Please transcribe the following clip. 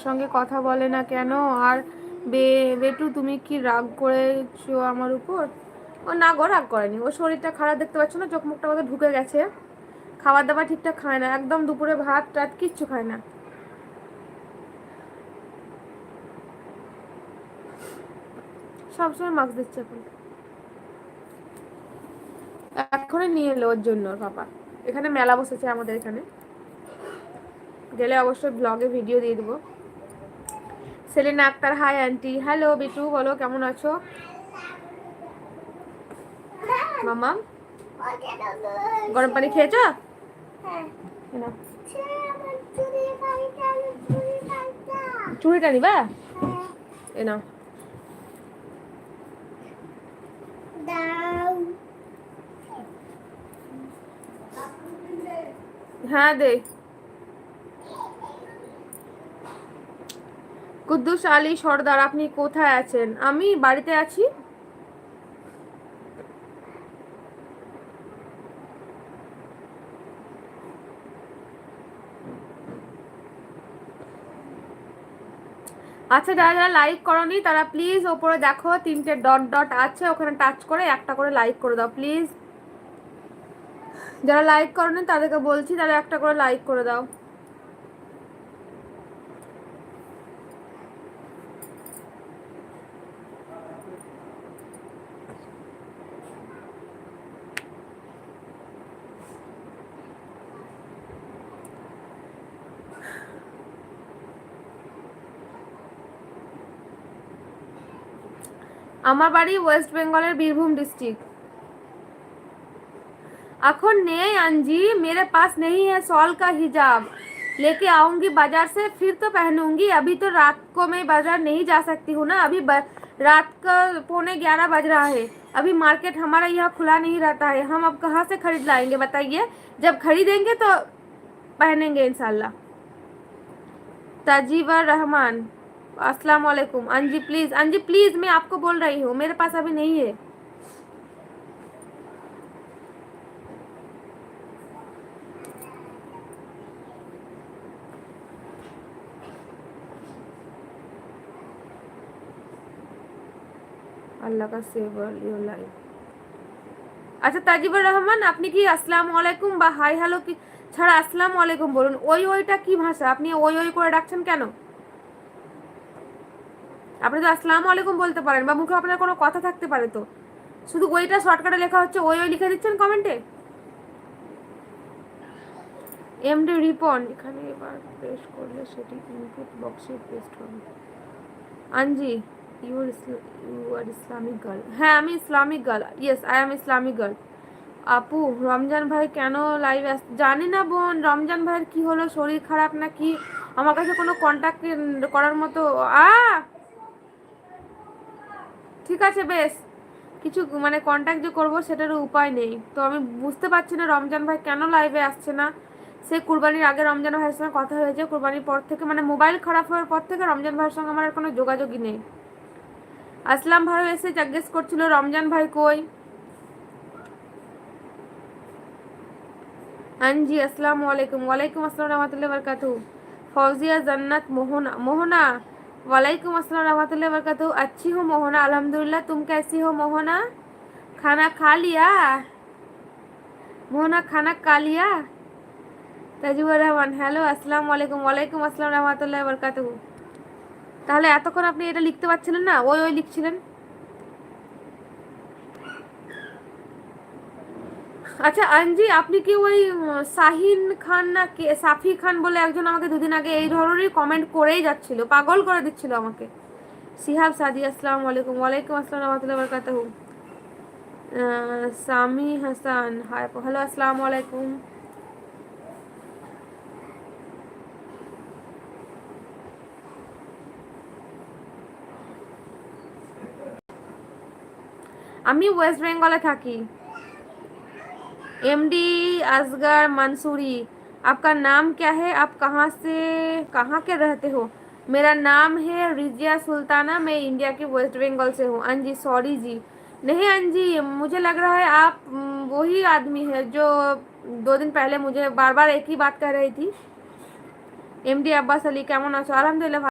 সঙ্গে কথা বলে না কেন? আর বেটু তুমি কি রাগ করেছো আমার উপর? ও না গো, রাগ করেনি। ও শরীরটা খারাপ, দেখতে পাচ্ছ না, চোখ মুখটা মধ্যে ঢুকে গেছে। খাবার দাবার ঠিকঠাক খায় না, একদম দুপুরে ভাত টাত কিচ্ছু খায় না। সবসময় মাস্ক দিচ্ছে। এখনই নিয়ে এলো ওর জন্য ওর পাপা। এখানে মেলা বসেছে আমাদের এখানে, গেলে অবশ্যই ব্লগে ভিডিও দিয়ে দেবো। Selina Akter, hi aunty. Hello Bitu, বলো কেমন আছো? মামা গরম পানি খেয়েছো? চুড়িটা নিবা? এ নাও। হ্যাঁ দে। কুদ্দুস আলী সর্দার, আপনি কোথায় আছেন? আমি বাড়িতে আছি। আচ্ছা, যারা যারা লাইক করনি তারা প্লিজ ওপরে দেখো 3টে ডট ডট আছে, ওখানে টাচ করে একটা করে লাইক করে দাও প্লিজ। যারা লাইক করনি তাদেরকে বলছি, তারা একটা করে লাইক করে দাও। আমার বাড়ি ওয়েস্ট বেঙ্গলের বীরভূম डिस्ट्रिक्ट। अखन नहीं अंजी, मेरे पास नहीं है सॉल का हिजाब, लेके आऊंगी बाजार से फिर तो पहनूंगी। अभी तो रात को मैं बाजार नहीं जा सकती हूँ ना, अभी रात का 11:15 बज रहा है। अभी मार्केट हमारा यहाँ खुला नहीं रहता है, हम अब कहाँ से खरीद लाएंगे बताइए? जब खरीदेंगे तो पहनेंगे इंशाल्लाह। तजीबर रहमान, अस्सलाम वालेकुम। अंजी प्लीज, अंजी प्लीज, मैं आपको बोल रही हूँ, मेरे पास अभी नहीं है। আল্লাহ কা সেভার ইউর লাইফ। আচ্ছা তাজিবুর রহমান, আপনি কি আসসালামু আলাইকুম বা হাই হ্যালো কি ছাড়া আসসালামু আলাইকুম বলুন। ওই ওইটা কি ভাষা? আপনি ওই ওই করে ডাকছেন কেন? আপনি তো আসসালামু আলাইকুম বলতে পারেন, বা মুখে আপনার কোনো কথা থাকতে পারে তো। শুধু ওইটা শর্টকাটে লেখা হচ্ছে, ওই ওই লিখে দিচ্ছেন কমেন্টে। এমডি রিপন, এখানে এবার প্রেস করলে সেটি ইনপুট বক্সে পেস্ট হবে। আনজি, ইউ আর ইসলামিক গার্ল। হ্যাঁ আমি Islamic girl, yes I am Islamic girl. আপু রমজান ভাই কেন লাইভ জানি না বোন, রমজান ভাইয়ের কি হলো, শরীর খারাপ নাকি? আমার কাছে কোনো কন্ট্যাক্ট করার মতো ঠিক আছে বেশ, কিছু মানে কন্ট্যাক্ট যে করবো সেটারও উপায় নেই। তো আমি বুঝতে পারছি না রমজান ভাই কেন লাইভে আসছে না। সে কুরবানির আগে রমজান ভাইয়ের সঙ্গে কথা হয়েছে, কুরবানির পর থেকে মানে মোবাইল খারাপ হওয়ার পর থেকে রমজান ভাইয়ের সঙ্গে আমার আর কোনো যোগাযোগই নেই। আসলাম ভাইও এসে জিজ্ঞেস করছিল রমজান ভাই কই। জি अस्सलाम वालेकुम। वालेकुम अस्सलाम रहमतुल्लाहि बरकातहू। फौजिया जन्नत मोहना, मोहना वालेकुम अस्सलाम रहमतुल्लाहि बरकातहू। अच्छी हूँ मोहना, अल्हम्दुलिल्लाह। तुम कैसी हो मोहना? खाना खा लिया मोहना? खाना खा लिया? তাজিবুর রহমান, হ্যালো আসসালামু আলাইকুম। ওয়ালাইকুম আসসালাম রহমতুল্লাহি বরকাতুহু। তাহলে এতক্ষণ আপনি এটা লিখতে পারছিলেন না, ওই ওই লিখছিলেন। আচ্ছা আঞ্জি, আপনি কি ওই শাহিন খান না কে, সাফি খান বলে একজন আমাকে দুদিন আগে এই ধরনেরই কমেন্ট করেই যাচ্ছিল, পাগল করে দিচ্ছিল আমাকে। সিহাব সাদি, আসসালামু আলাইকুম। ওয়ালাইকুম আসসালাম রহমতুল্লাহি বারাকাতুহু। সামি হাসান, হাই, হ্যালো আসসালামু আলাইকুম। আমি ওয়েস্ট বেঙ্গলে থাকি। एमडी असगर मंसूरी, आपका नाम क्या है? आप कहाँ से, कहाँ के रहते हो? मेरा नाम है रिजिया सुल्ताना, मैं इंडिया के वेस्ट बंगाल से हूँ। अंजी सॉरी जी, नहीं अंजी, मुझे लग रहा है आप वही आदमी है जो 2 दिन पहले मुझे बार बार एक ही बात कह रही थी। एमडी अब्बास अली, কেমন আছো? আলহামদুলিল্লাহ।